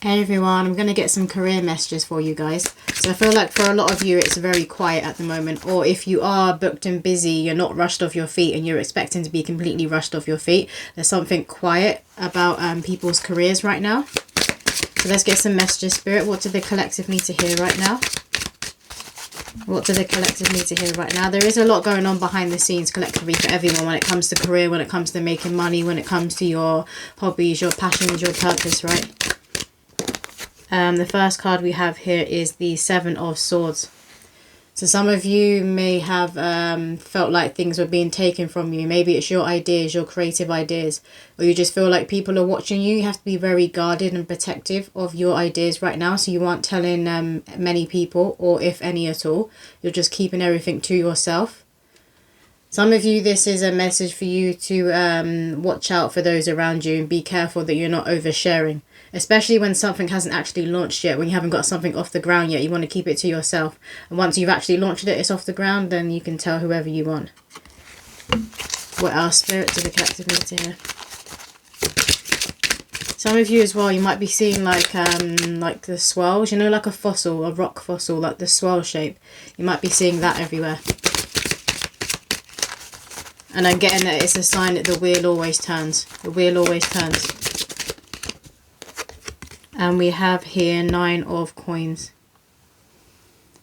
Hey everyone, I'm going to get some career messages for you guys. So I feel like for a lot of you it's very quiet at the moment, or if you are booked and busy, you're not rushed off your feet and you're expecting to be completely rushed off your feet. There's something quiet about people's careers right now. So let's get some messages, Spirit. What do the collective need to hear right now? What do the collective need to hear right now? There is a lot going on behind the scenes collectively for everyone when it comes to career, when it comes to making money, when it comes to your hobbies, your passions, your purpose, right? The first card we have here is the Seven of Swords. So some of you may have felt like things were being taken from you. Maybe it's your ideas, your creative ideas, or you just feel like people are watching you. You have to be very guarded and protective of your ideas right now. So you aren't telling many people, or if any at all. You're just keeping everything to yourself. Some of you, this is a message for you to watch out for those around you and be careful that you're not oversharing. Especially when something hasn't actually launched yet, when you haven't got something off the ground yet, you want to keep it to yourself. And once you've actually launched it, it's off the ground, then you can tell whoever you want. What else, Spirit, do the collective need to hear? Some of you as well, you might be seeing like the swirls, you know, like a fossil, a rock fossil, like the swirl shape. You might be seeing that everywhere. And I'm getting that it's a sign that the wheel always turns. The wheel always turns. And we have here 9 of Coins.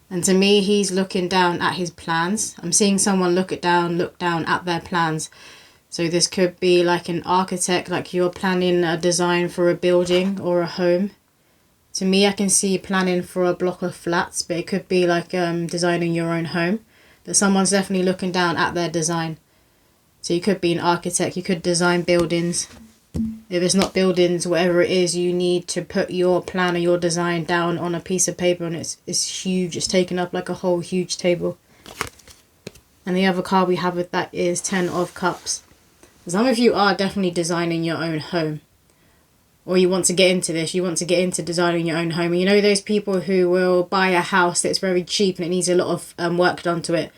And to me, he's looking down at his plans. I'm seeing someone look down at their plans. So this could be like an architect, like you're planning a design for a building or a home. To me, I can see planning for a block of flats, but it could be like designing your own home. But someone's definitely looking down at their design. So you could be an architect, you could design buildings. If it's not buildings, whatever it is, you need to put your plan or your design down on a piece of paper, and it's huge. It's taken up like a whole huge table. And the other card we have with that is 10 of Cups. Some of you are definitely designing your own home. Or you want to get into this. You want to get into designing your own home. And you know those people who will buy a house that's very cheap and it needs a lot of work done to it.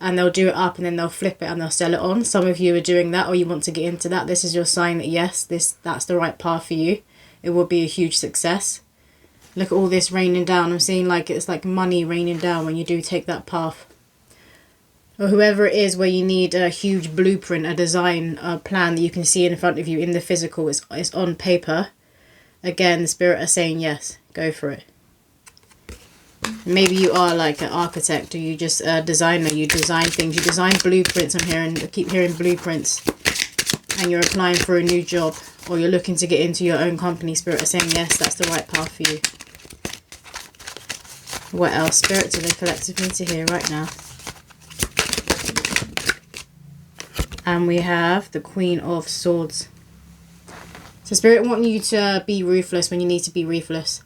And they'll do it up and then they'll flip it and they'll sell it on. Some of you are doing that, or you want to get into that. This is your sign that yes, that's the right path for you. It will be a huge success. Look at all this raining down. I'm seeing like it's like money raining down when you do take that path. Or whoever it is where you need a huge blueprint, a design, a plan that you can see in front of you in the physical. It's on paper. Again, the Spirit are saying yes, go for it. Maybe you are like an architect, or you just a designer, you design things, you design blueprints. I keep hearing blueprints, and you're applying for a new job, or you're looking to get into your own company. Spirit are saying yes, that's the right path for you. What else, Spirit, do the collective need to hear right now? And we have the Queen of Swords. So Spirit want you to be ruthless when you need to be ruthless.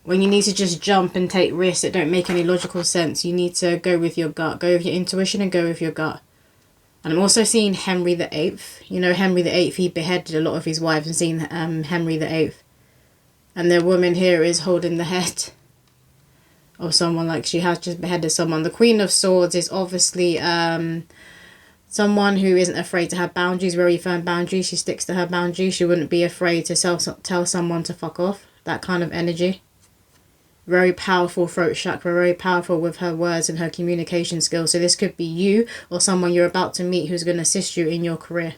When you need to just jump and take risks that don't make any logical sense, you need to go with your gut. Go with your intuition and go with your gut. And I'm also seeing Henry VIII. You know Henry VIII, he beheaded a lot of his wives. I'm seeing Henry VIII. And the woman here is holding the head of someone, like she has just beheaded someone. The Queen of Swords is obviously someone who isn't afraid to have boundaries, very firm boundaries. She sticks to her boundaries. She wouldn't be afraid to tell someone to fuck off. That kind of energy. Very powerful throat chakra, very powerful with her words and her communication skills. So this could be you or someone you're about to meet who's going to assist you in your career.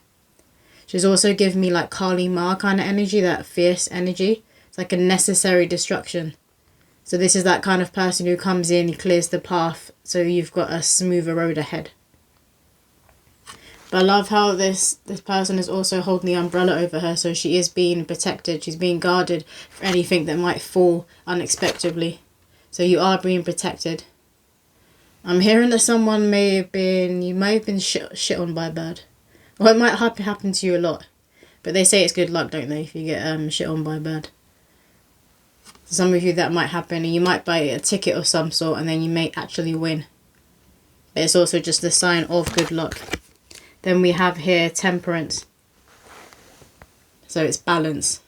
She's also given me like Kali Ma kind of energy, that fierce energy. It's like a necessary destruction. So this is that kind of person who comes in, he clears the path, so you've got a smoother road ahead. But I love how this person is also holding the umbrella over her, so she is being protected. She's being guarded for anything that might fall unexpectedly. So you are being protected. I'm hearing that someone may have been shit on by a bird. Well, it might happen to you a lot. But they say it's good luck, don't they, if you get shit on by a bird. For some of you that might happen, and you might buy a ticket of some sort and then you may actually win. But it's also just a sign of good luck. Then we have here Temperance. So it's balance.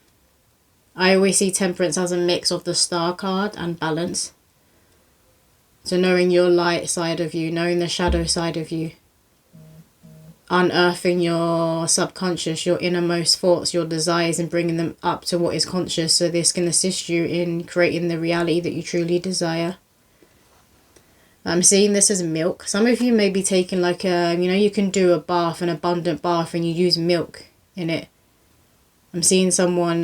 I always see Temperance as a mix of the Star card and balance. So knowing your light side of you, knowing the shadow side of you. unearthing your subconscious, your innermost thoughts, your desires, and bringing them up to what is conscious. So this can assist you in creating the reality that you truly desire. I'm seeing this as milk. Some of you may be taking like a, you can do a bath, an abundant bath, and you use milk in it. I'm seeing someone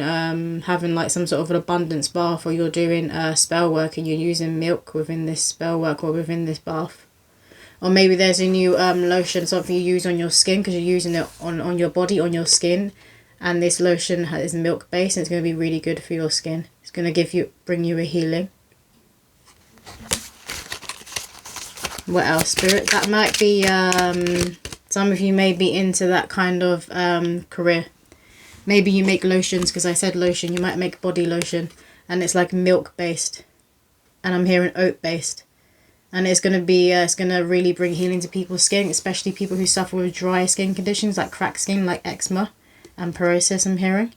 having like some sort of an abundance bath, or you're doing spell work and you're using milk within this spell work or within this bath. Or maybe there's a new lotion, something you use on your skin because you're using it on your body, on your skin. And this lotion is milk based and it's going to be really good for your skin. It's going to bring you a healing. What else, Spirit? That might be, some of you may be into that kind of career. Maybe you make lotions, because I said lotion. You might make body lotion and it's like milk based. And I'm hearing oat based. And it's going to really bring healing to people's skin, especially people who suffer with dry skin conditions like cracked skin, like eczema and psoriasis, I'm hearing.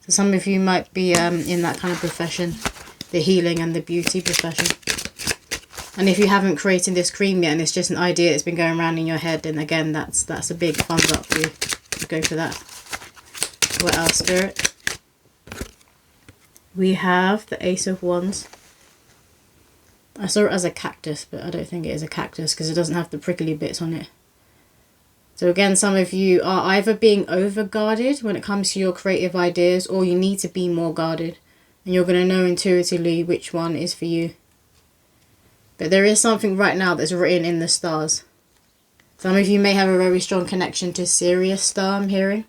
So some of you might be in that kind of profession, the healing and the beauty profession. And if you haven't created this cream yet and it's just an idea that's been going around in your head, then again, that's a big thumbs up for you. Go for that. What else, Spirit? We have the Ace of Wands. I saw it as a cactus, but I don't think it is a cactus because it doesn't have the prickly bits on it. So again, some of you are either being over-guarded when it comes to your creative ideas, or you need to be more guarded. And you're going to know intuitively which one is for you. But there is something right now that's written in the stars. Some of you may have a very strong connection to Sirius star, I'm hearing.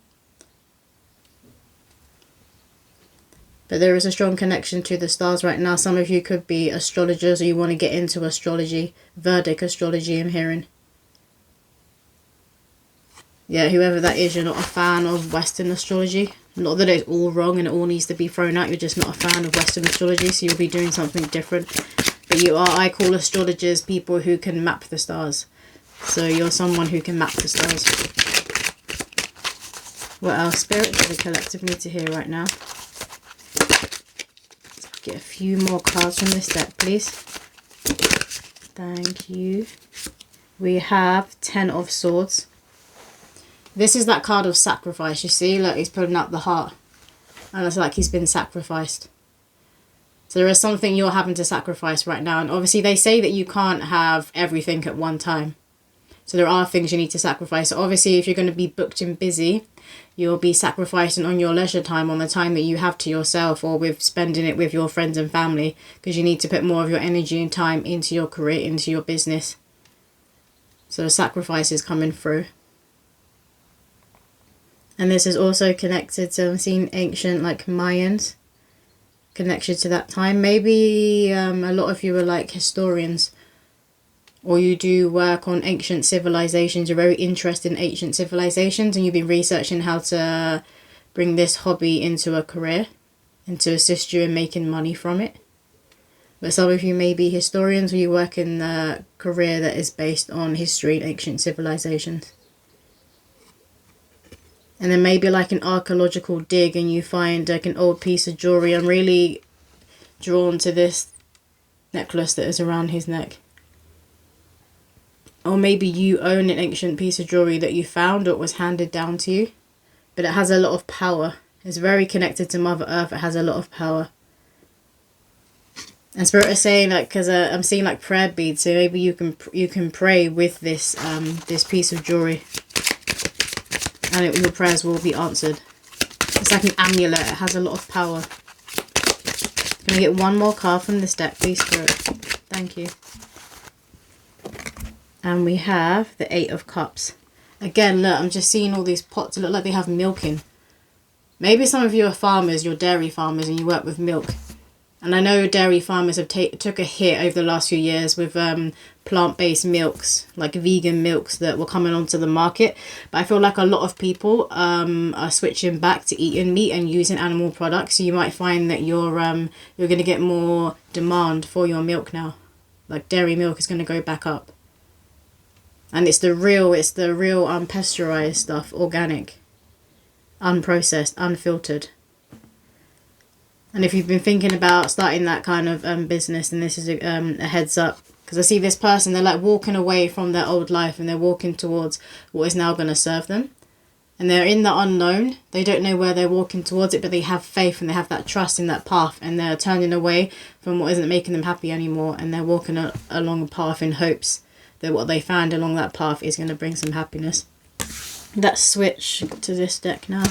But there is a strong connection to the stars right now. Some of you could be astrologers, or you want to get into astrology, Vedic astrology, I'm hearing. Yeah, whoever that is, you're not a fan of Western astrology. Not that it's all wrong and it all needs to be thrown out. You're just not a fan of Western astrology, so you'll be doing something different. But you are, I call astrologers people who can map the stars. So you're someone who can map the stars. What else, Spirit, do the collective need to hear right now? Get a few more cards from this deck, please. Thank you. We have 10 of Swords. This is that card of sacrifice, you see? Look, he's putting up the heart. And it's like he's been sacrificed. So there is something you're having to sacrifice right now. And obviously they say that you can't have everything at one time. So there are things you need to sacrifice. So obviously if you're going to be booked and busy, you'll be sacrificing on your leisure time, on the time that you have to yourself, or with spending it with your friends and family, because you need to put more of your energy and time into your career, into your business. So the sacrifice is coming through. And this is also connected to, I'm seeing ancient, like Mayans, connection to that time. Maybe a lot of you are like historians, or you do work on ancient civilizations. You're very interested in ancient civilizations, and you've been researching how to bring this hobby into a career and to assist you in making money from it. But some of you may be historians, or you work in a career that is based on history and ancient civilizations. And then maybe like an archaeological dig and you find like an old piece of jewelry. I'm really drawn to this necklace that is around his neck. Or maybe you own an ancient piece of jewelry that you found, or it was handed down to you. But it has a lot of power. It's very connected to Mother Earth. It has a lot of power. And Spirit is saying, like, because I'm seeing like prayer beads. So maybe you can pray with this this piece of jewelry. And your prayers will be answered. It's like an amulet. It has a lot of power. Can I get one more card from this deck, please, Spirit? Thank you. And we have the 8 of Cups. Again, look, I'm just seeing all these pots. It look like they have milk in. Maybe some of you are farmers, you're dairy farmers, and you work with milk. And I know dairy farmers have took a hit over the last few years with plant-based milks, like vegan milks that were coming onto the market. But I feel like a lot of people are switching back to eating meat and using animal products. So you might find that you're going to get more demand for your milk now. Like dairy milk is going to go back up. And it's the real unpasteurized stuff, organic, unprocessed, unfiltered. And if you've been thinking about starting that kind of business, then this is a heads up, Because I see this person, they're like walking away from their old life and they're walking towards what is now going to serve them. And they're in the unknown. They don't know where they're walking towards it, but they have faith and they have that trust in that path. And they're turning away from what isn't making them happy anymore. And they're walking along a path in hopes that what they found along that path is going to bring some happiness. Let's switch to this deck now.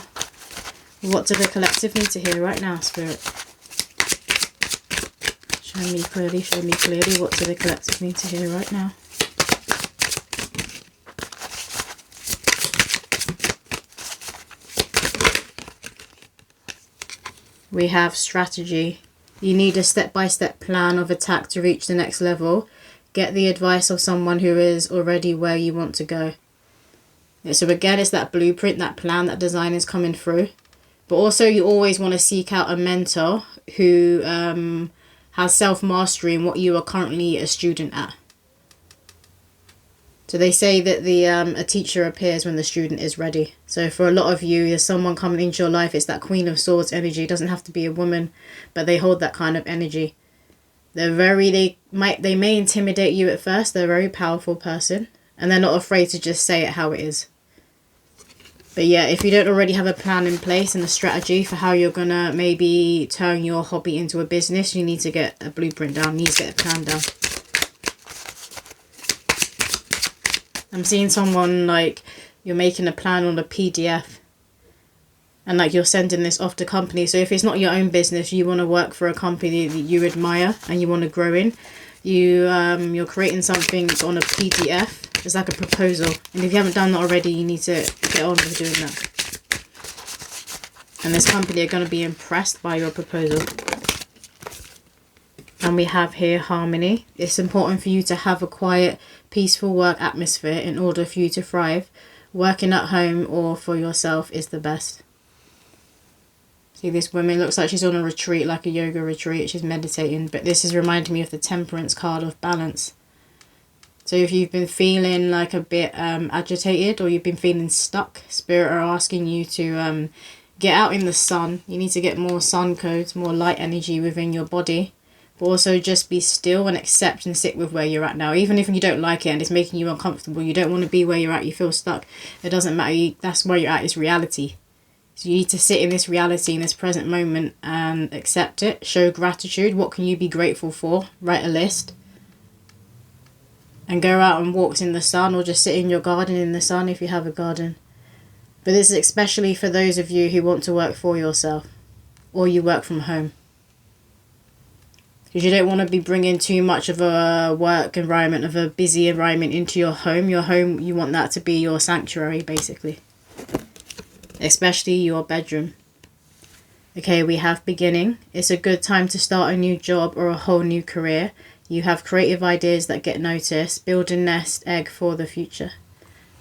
What do the collective need to hear right now, Spirit? Show me clearly, what do the collective need to hear right now? We have strategy. You need a step-by-step plan of attack to reach the next level. Get the advice of someone who is already where you want to go. So again, it's that blueprint, that plan, that design is coming through. But also you always want to seek out a mentor who has self-mastery in what you are currently a student at. So they say that a teacher appears when the student is ready. So for a lot of you, there's someone coming into your life. It's that Queen of Swords energy. It doesn't have to be a woman, but they hold that kind of energy. They may intimidate you at first. They're a very powerful person, and they're not afraid to just say it how it is. But yeah, if you don't already have a plan in place and a strategy for how you're gonna maybe turn your hobby into a business, you need to get a blueprint down. You need to get a plan down. I'm seeing someone like you're making a plan on a PDF and like you're sending this off to companies. So if it's not your own business, you want to work for a company that you admire and you want to grow in, you're creating something on a PDF. It's like a proposal, and if you haven't done that already, you need to get on with doing that. And this company are going to be impressed by your proposal. And we have here harmony. It's important for you to have a quiet, peaceful work atmosphere in order for you to thrive. Working at home or for yourself is the best. See, this woman looks like she's on a retreat, like a yoga retreat. She's meditating, but this is reminding me of the Temperance card of balance. So if you've been feeling like a bit agitated or you've been feeling stuck, Spirit are asking you to get out in the sun. You need to get more sun codes, more light energy within your body. But also just be still and accept and sit with where you're at now. Even if you don't like it and it's making you uncomfortable, you don't want to be where you're at, you feel stuck. It doesn't matter, that's where you're at, it's reality. So you need to sit in this reality, in this present moment, and accept it. Show gratitude. What can you be grateful for? Write a list. And go out and walk in the sun, or just sit in your garden in the sun if you have a garden. But this is especially for those of you who want to work for yourself, or you work from home. Because you don't want to be bringing too much of a work environment, of a busy environment into your home. Your home, you want that to be your sanctuary, basically. Especially your bedroom. Okay, we have beginning. It's a good time to start a new job or a whole new career. You have creative ideas that get noticed. Build a nest egg for the future.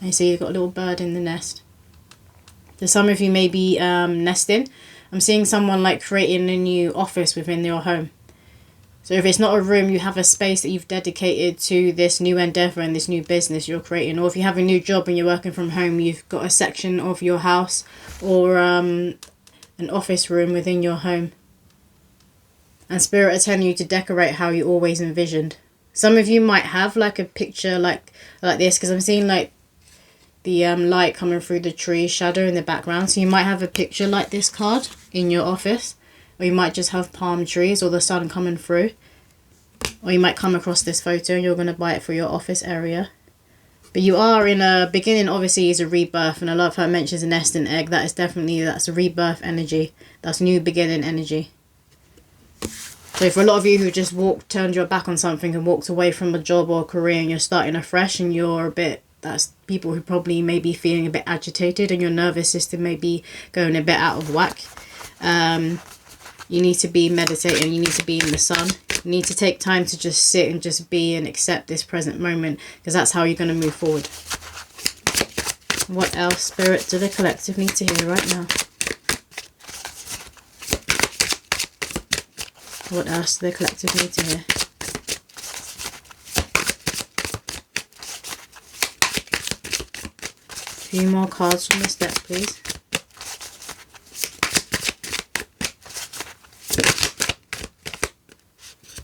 And you see you've got a little bird in the nest. So some of you may be nesting. I'm seeing someone like creating a new office within your home. So if it's not a room, you have a space that you've dedicated to this new endeavour and this new business you're creating. Or if you have a new job and you're working from home, you've got a section of your house or an office room within your home. And Spirit are telling you to decorate how you always envisioned. Some of you might have like a picture like this, because I'm seeing like the light coming through the tree shadow in the background. So you might have a picture like this card in your office. Or you might just have palm trees or the sun coming through. Or you might come across this photo and you're going to buy it for your office area. But you are in a beginning, obviously, is a rebirth. And I love how it mentions a nest and egg. That is definitely, that's a rebirth energy. That's new beginning energy. So for a lot of you who just turned your back on something and walked away from a job or a career and you're starting afresh and you're a bit, that's people who probably may be feeling a bit agitated and your nervous system may be going a bit out of whack. You need to be meditating, you need to be in the sun. You need to take time to just sit and just be and accept this present moment, because that's how you're going to move forward. What else, Spirit, do the collective need to hear right now? What else do the collective need to hear? A few more cards from this deck, please.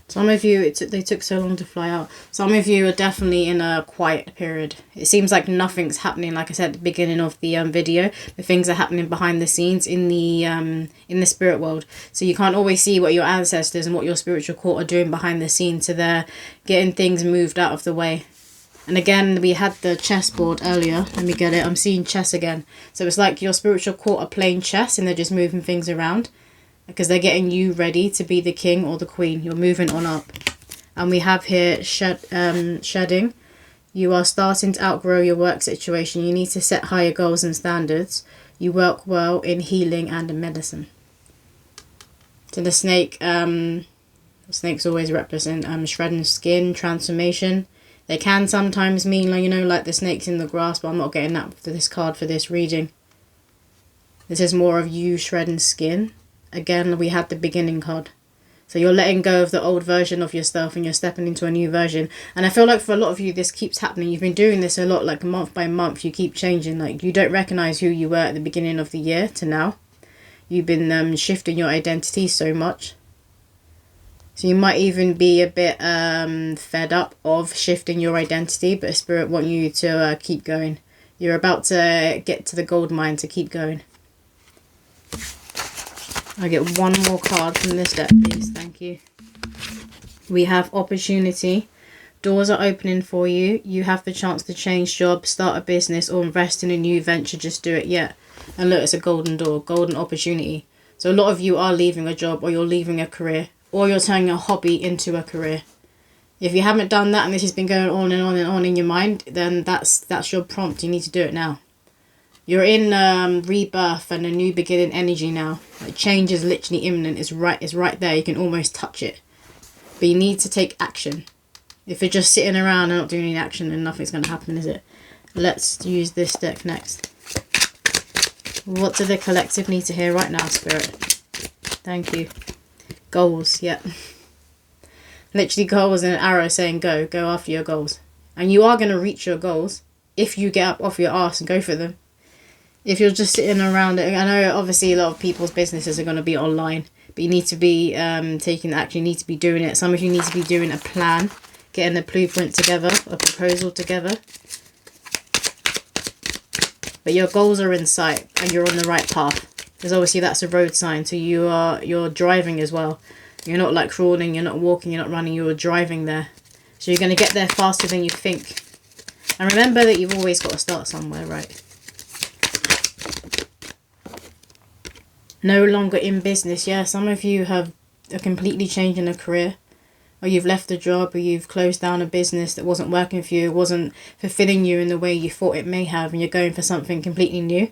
Some of you, they took so long to fly out. Some of you are definitely in a quiet period. It seems like nothing's happening. Like I said at the beginning of the video, but things are happening behind the scenes in the spirit world. So you can't always see what your ancestors and what your spiritual court are doing behind the scenes. So they're getting things moved out of the way. And again, we had the chessboard earlier. Let me get it. I'm seeing chess again. So it's like your spiritual court are playing chess and they're just moving things around. Because they're getting you ready to be the king or the queen. You're moving on up. And we have here shedding. You are starting to outgrow your work situation. You need to set higher goals and standards. You work well in healing and in medicine. So the snake, snakes always represent shredding skin, transformation. They can sometimes mean, you know, like the snakes in the grass, but I'm not getting that for this card for this reading. This is more of you shredding skin. Again, we had the beginning card. So you're letting go of the old version of yourself and you're stepping into a new version. And I feel like for a lot of you, this keeps happening. You've been doing this a lot, like month by month. You keep changing. Like you don't recognize who you were at the beginning of the year to now. You've been shifting your identity so much. So you might even be a bit fed up of shifting your identity. But Spirit want you to keep going. You're about to get to the gold mine, to keep going. I get one more card from this deck, please. Thank you. We have opportunity. Doors are opening for you. You have the chance to change jobs, start a business, or invest in a new venture. Just do it yet. And look, it's a golden door, golden opportunity. So a lot of you are leaving a job, or you're leaving a career, or you're turning a hobby into a career. If you haven't done that and this has been going on and on and on in your mind, then that's your prompt. You need to do it now. You're in rebirth and a new beginning energy now. Like change is literally imminent. It's right there. You can almost touch it. But you need to take action. If you're just sitting around and not doing any action, then nothing's going to happen, is it? Let's use this deck next. What do the collective need to hear right now, Spirit? Thank you. Goals, yep. Literally goals and an arrow saying go after your goals. And you are going to reach your goals if you get up off your ass and go for them. If you're just sitting around it, I know obviously a lot of people's businesses are going to be online, but you need to be taking action, you need to be doing it. Some of you need to be doing a plan, getting a blueprint together, a proposal together. But your goals are in sight and you're on the right path. Because obviously that's a road sign, so you're driving as well. You're not like crawling, you're not walking, you're not running, you're driving there. So you're going to get there faster than you think. And remember that you've always got to start somewhere, right? No longer in business. Yeah, some of you have a completely change in a career, or you've left a job, or you've closed down a business that wasn't working for you, wasn't fulfilling you in the way you thought it may have, and you're going for something completely new.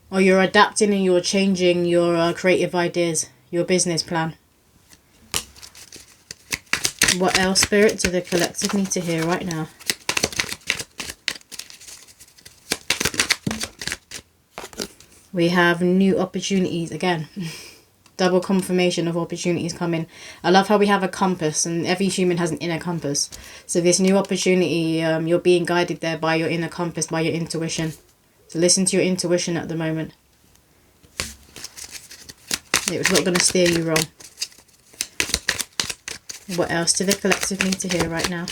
Or you're adapting and you're changing your creative ideas, your business plan. What else, Spirit, do the collective need to hear right now? We have new opportunities again. Double confirmation of opportunities coming. I love how we have a compass, and every human has an inner compass. So this new opportunity, you're being guided there by your inner compass, by your intuition. So listen to your intuition at the moment. It's not going to steer you wrong. What else do the collective need to hear right now?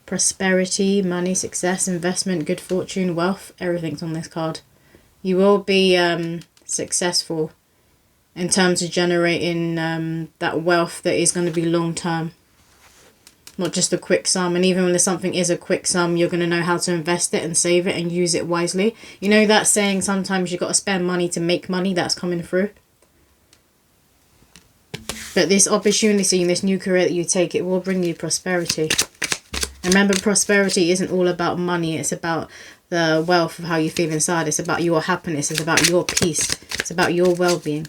Prosperity, money, success, investment, good fortune, wealth. Everything's on this card. You will be successful in terms of generating that wealth that is going to be long term. Not just a quick sum. And even when something is a quick sum, you're going to know how to invest it and save it and use it wisely. You know that saying, sometimes you've got to spend money to make money? That's coming through. But this opportunity and this new career that you take, it will bring you prosperity. And remember, prosperity isn't all about money. It's about the wealth of how you feel inside. It's about your happiness. It's about your peace. It's about your well-being.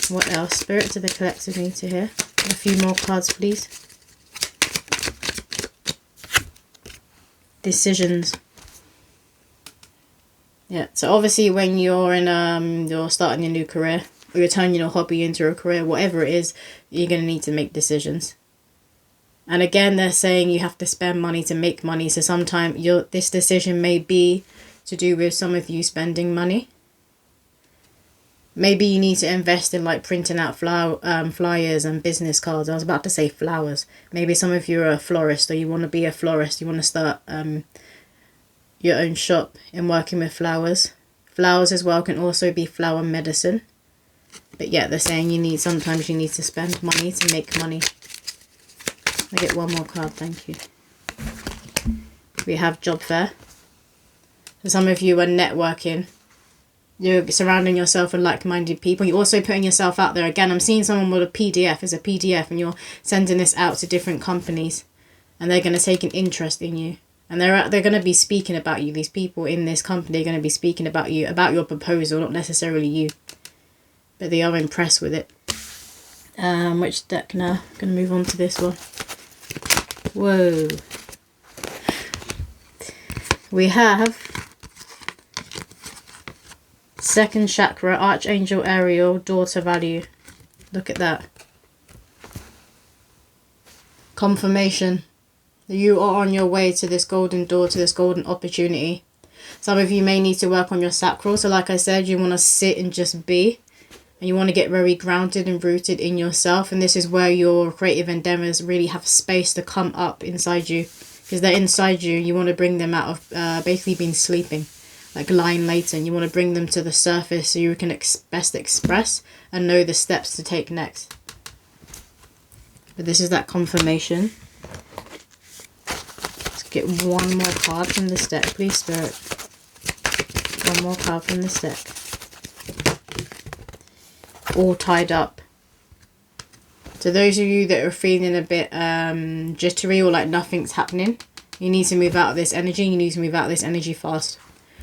What else, Spirit, do the collective need to hear? A few more cards, please. Decisions. Yeah, so obviously when you're in you're starting a new career, or you're turning your hobby into a career, whatever it is, you're going to need to make decisions. And again, they're saying you have to spend money to make money. So sometimes this decision may be to do with some of you spending money. Maybe you need to invest in like printing out flyers and business cards. I was about to say flowers. Maybe some of you are a florist, or you want to be a florist. You want to start your own shop in working with flowers. Flowers as well can also be flower medicine. But yeah, they're saying sometimes you need to spend money to make money. I get one more card, thank you. We have job fair. So some of you are networking. You're surrounding yourself with like-minded people. You're also putting yourself out there. Again, I'm seeing someone with a PDF as a PDF, and you're sending this out to different companies, and they're going to take an interest in you. And they're going to be speaking about you. These people in this company are going to be speaking about you, about your proposal, not necessarily you. But they are impressed with it. Which deck now? I'm going to move on to this one. Whoa. We have second chakra, Archangel Ariel, daughter value. Look at that. Confirmation. You are on your way to this golden door, to this golden opportunity. Some of you may need to work on your sacral. So like I said, you want to sit and just be. And you want to get very grounded and rooted in yourself. And this is where your creative endeavors really have space to come up inside you. Because they're inside you. You want to bring them out of basically being sleeping. Like lying latent. You want to bring them to the surface so you can best express and know the steps to take next. But this is that confirmation. Let's get one more card from this deck, please, Spirit. One more card from this deck. All tied up. So those of you that are feeling a bit jittery or like nothing's happening, you need to move out of this energy. You need to move out of this energy fast.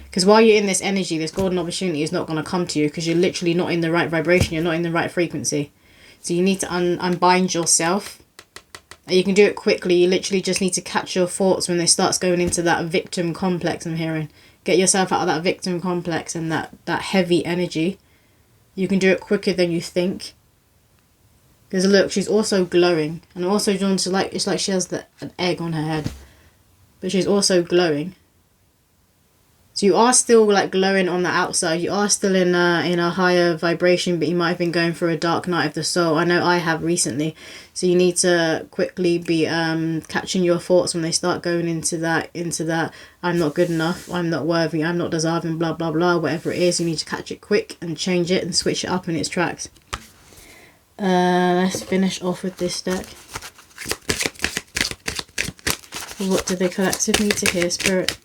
Because while you're in this energy, this golden opportunity is not going to come to you because you're literally not in the right vibration. You're not in the right frequency. So you need to unbind yourself. And you can do it quickly. You literally just need to catch your thoughts when they start going into that victim complex, I'm hearing. Get yourself out of that victim complex and that heavy energy. You can do it quicker than you think. Because look, she's also glowing. And I'm also drawn to like, it's like she has an egg on her head. But she's also glowing. So you are still like glowing on the outside. You are still in a higher vibration, but you might have been going through a dark night of the soul. I know I have recently. So you need to quickly be catching your thoughts when they start going into that I'm not good enough, I'm not worthy, I'm not deserving, blah blah blah, whatever it is. You need to catch it quick and change it and switch it up in its tracks. Let's finish off with this deck. What do the collective need to hear, Spirit?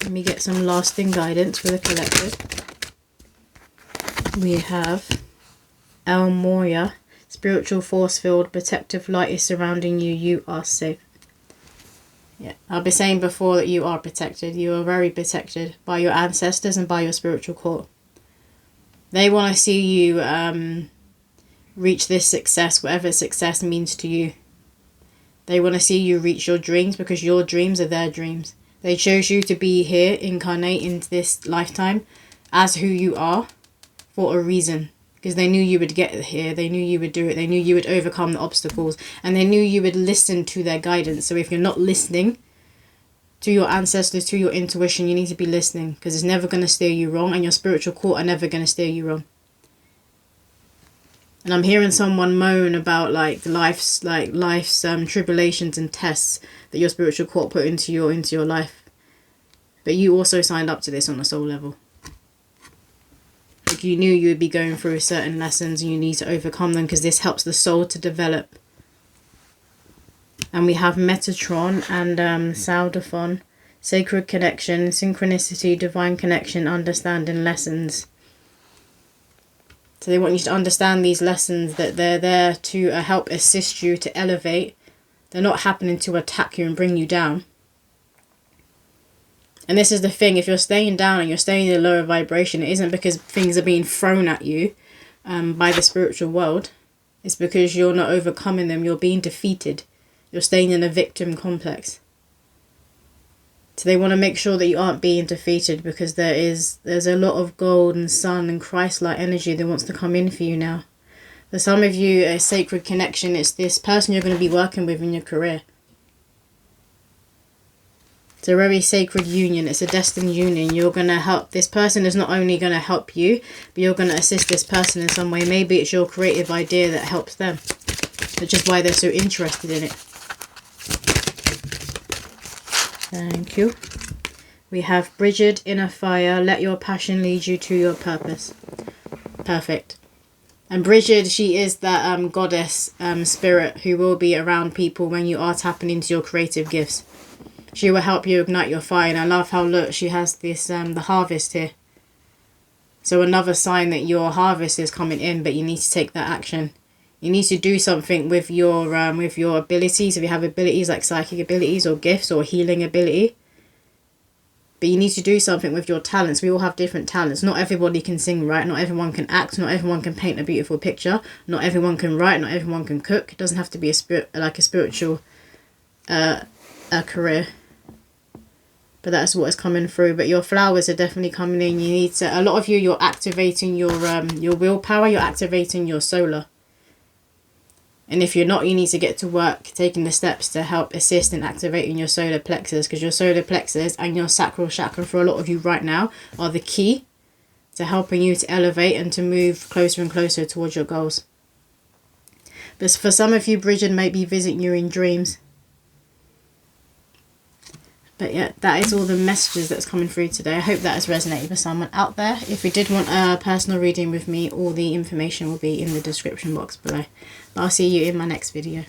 Let me get some lasting guidance for the collective. We have El Moria, spiritual force field, protective light is surrounding you, you are safe. Yeah, I've been saying before that you are protected. You are very protected by your ancestors and by your spiritual core. They want to see you reach this success, whatever success means to you. They want to see you reach your dreams because your dreams are their dreams. They chose you to be here, incarnate into this lifetime as who you are for a reason. Because they knew you would get here. They knew you would do it. They knew you would overcome the obstacles. And they knew you would listen to their guidance. So if you're not listening to your ancestors, to your intuition, you need to be listening. Because it's never going to steer you wrong. And your spiritual core are never going to steer you wrong. And I'm hearing someone moan about life's tribulations and tests that your spiritual core put into your life. But you also signed up to this on a soul level. Like you knew you would be going through certain lessons and you need to overcome them because this helps the soul to develop. And we have Metatron and Saudaphon, sacred connection, synchronicity, divine connection, understanding lessons. So they want you to understand these lessons, that they're there to help assist you to elevate. They're not happening to attack you and bring you down. And this is the thing, if you're staying down and you're staying in a lower vibration, it isn't because things are being thrown at you by the spiritual world. It's because you're not overcoming them, you're being defeated. You're staying in a victim complex. So they want to make sure that you aren't being defeated because there's a lot of gold and sun and Christ-like energy that wants to come in for you now. For some of you, a sacred connection, it's this person you're going to be working with in your career. It's a very sacred union. It's a destined union. You're going to help. This person is not only going to help you, but you're going to assist this person in some way. Maybe it's your creative idea that helps them, which is why they're so interested in it. Thank you. We have Bridget, inner fire. Let your passion lead you to your purpose. Perfect. And Bridget, she is that goddess spirit who will be around people when you are tapping into your creative gifts. She will help you ignite your fire. And I love how, look, she has this the harvest here. So another sign that your harvest is coming in, but you need to take that action. You need to do something with your abilities. If you have abilities like psychic abilities or gifts or healing ability. But you need to do something with your talents. We all have different talents. Not everybody can sing, right? Not everyone can act. Not everyone can paint a beautiful picture. Not everyone can write. Not everyone can cook. It doesn't have to be a spiritual career. But that's what is coming through. But your flowers are definitely coming in. You need to, a lot of you, you're activating your willpower. You're activating your solar. And if you're not, you need to get to work taking the steps to help assist in activating your solar plexus. Because your solar plexus and your sacral chakra for a lot of you right now are the key to helping you to elevate and to move closer and closer towards your goals. But for some of you, Bridget may be visiting you in dreams. But yeah, that is all the messages that's coming through today. I hope that has resonated with someone out there. If you did want a personal reading with me, all the information will be in the description box below. But I'll see you in my next video.